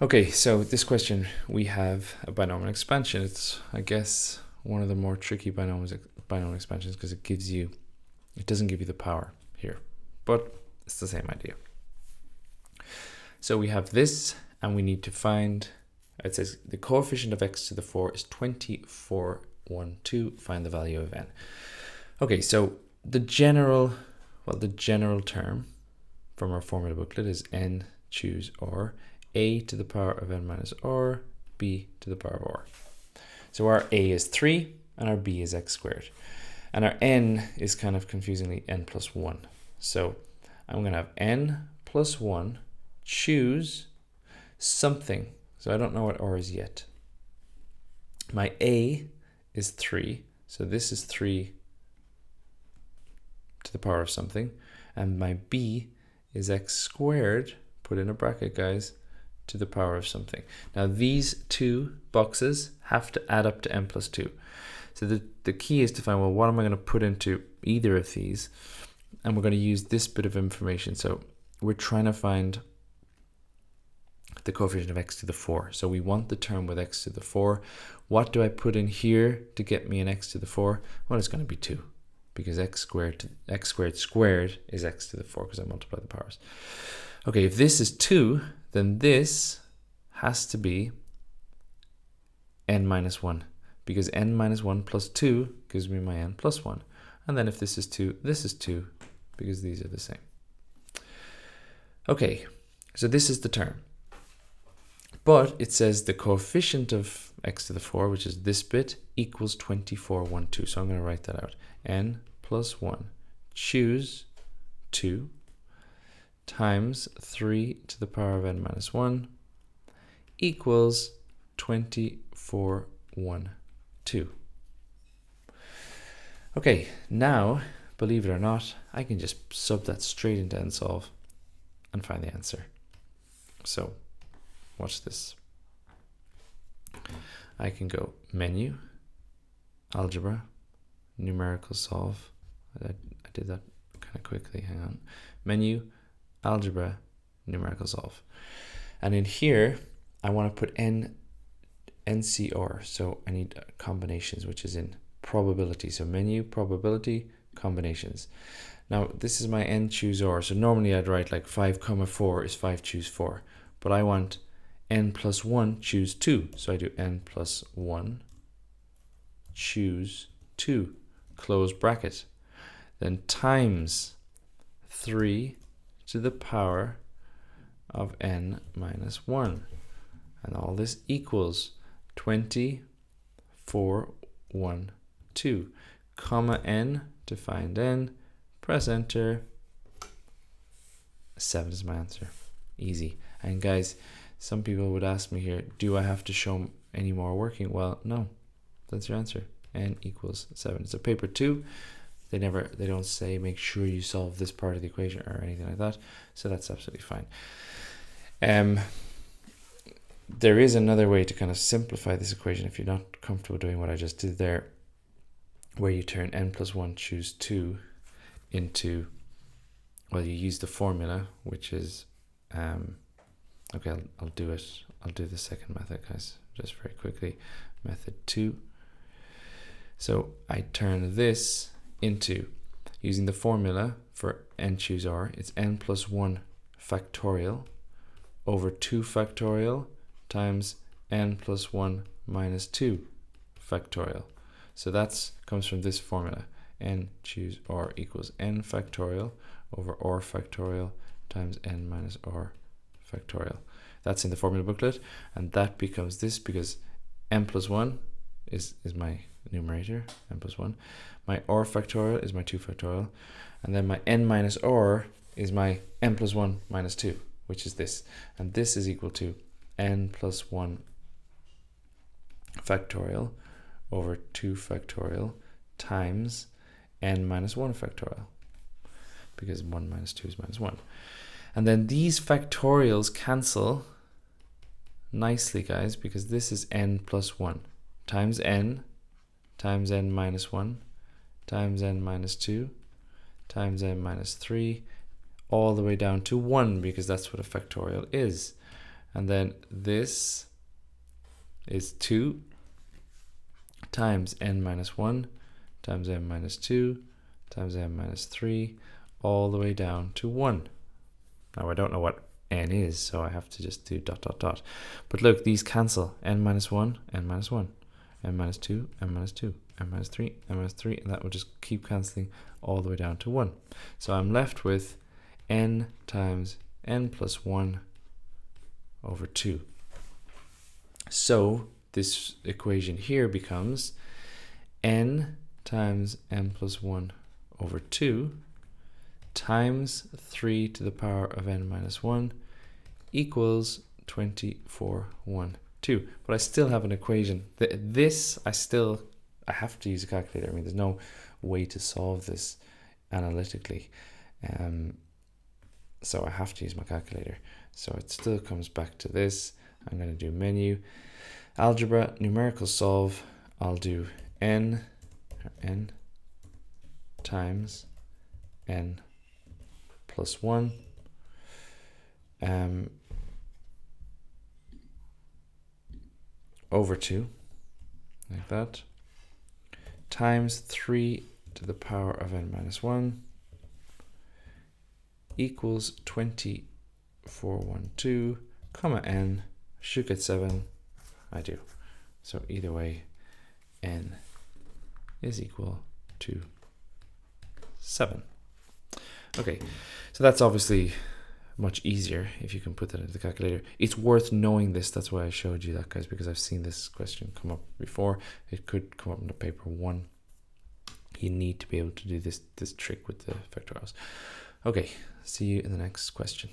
Okay, so this question, we have a binomial expansion. It's, I guess, one of the more tricky binomial expansions because it doesn't give you the power here, but it's the same idea. So we have this, and we need to find, it says the coefficient of x to the 4 is 2412, find the value of n. Okay, so the general term from our formula booklet is n choose r, a to the power of n minus r, b to the power of r. So our a is 3 and our b is x squared. And our n is kind of confusingly n plus 1. So I'm going to have n plus 1 choose something. So I don't know what r is yet. My a is 3. So this is 3 to the power of something. And my b is x squared, put in a bracket, guys, to the power of something. Now these two boxes have to add up to n plus 2. So the key is to find, well, what am I going to put into either of these? And we're going to use this bit of information. So we're trying to find the coefficient of x to the 4. So we want the term with x to the 4. What do I put in here to get me an x to the 4? Well, it's going to be 2, because x squared squared is x to the 4, because I multiply the powers. Okay, if this is 2, then this has to be n minus 1, because n minus 1 plus 2 gives me my n plus 1. And then if this is 2, this is 2, because these are the same. Okay, so this is the term. But it says the coefficient of x to the 4, which is this bit, equals 2412. So I'm going to write that out. N plus 1, choose 2, times 3 to the power of n minus 1, equals 2412. Okay, now, believe it or not, I can just sub that straight into nsolve and find the answer. So, watch this. I can go menu, algebra, numerical solve. I did that kind of quickly, hang on. Menu, algebra, numerical solve. And in here, I want to put NCR, so I need combinations, which is in probability. So menu, probability, combinations. Now, this is my n choose r. So normally I'd write like 5, 4 is 5 choose 4. But I want n plus 1 choose 2. So I do n plus 1 choose 2, close bracket. Then times 3 to the power of n minus 1. And all this equals 2412, comma n to find n, press enter. 7 is my answer. Easy. And guys, some people would ask me here, do I have to show any more working? Well, no, that's your answer. N equals 7. It's a paper 2. They don't say make sure you solve this part of the equation or anything like that. So that's absolutely fine. There is another way to kind of simplify this equation if you're not comfortable doing what I just did there, where you turn n plus 1 choose 2 into, well, you use the formula, which is, okay, I'll do it. I'll do the second method, guys, just very quickly. Method 2. So I turn this into, using the formula for n choose r, it's n plus 1 factorial over 2 factorial times n plus 1 minus 2 factorial. So that comes from this formula. N choose r equals n factorial over r factorial times n minus r factorial. That's in the formula booklet, and that becomes this because n plus 1 is my numerator, n plus 1. My r factorial is my 2 factorial, and then my n minus r is my n plus 1 minus 2, which is this. And this is equal to n plus 1 factorial over 2 factorial times n minus 1 factorial, because 1 minus 2 is minus 1. And then these factorials cancel nicely, guys, because this is n plus 1 times n minus 1 times n minus 2 times n minus 3 all the way down to 1, because that's what a factorial is. And then this is 2 times n minus 1 times n minus 2 times n minus 3 all the way down to 1. Now I don't know what n is, so I have to just do dot dot dot. But look, these cancel. N minus 1, n minus 1, n minus 2, n minus 2, n minus 3, n minus 3, and that will just keep cancelling all the way down to 1. So I'm left with n times n plus 1 over 2. So this equation here becomes n times n plus 1 over 2 times 3 to the power of n minus 1 equals 2412. But I still have an equation. This, I have to use a calculator. I mean, there's no way to solve this analytically. So I have to use my calculator. So it still comes back to this. I'm going to do menu, algebra, numerical solve. I'll do n times n plus 1 over 2, like that, times 3 to the power of n minus 1 equals 2412, comma n. Should get 7. I do. So either way, n is equal to 7. Okay, so that's obviously much easier if you can put that into the calculator. It's worth knowing this. That's why I showed you that, guys, because I've seen this question come up before. It could come up in the paper 1. You need to be able to do this trick with the factorials. Okay, see you in the next question.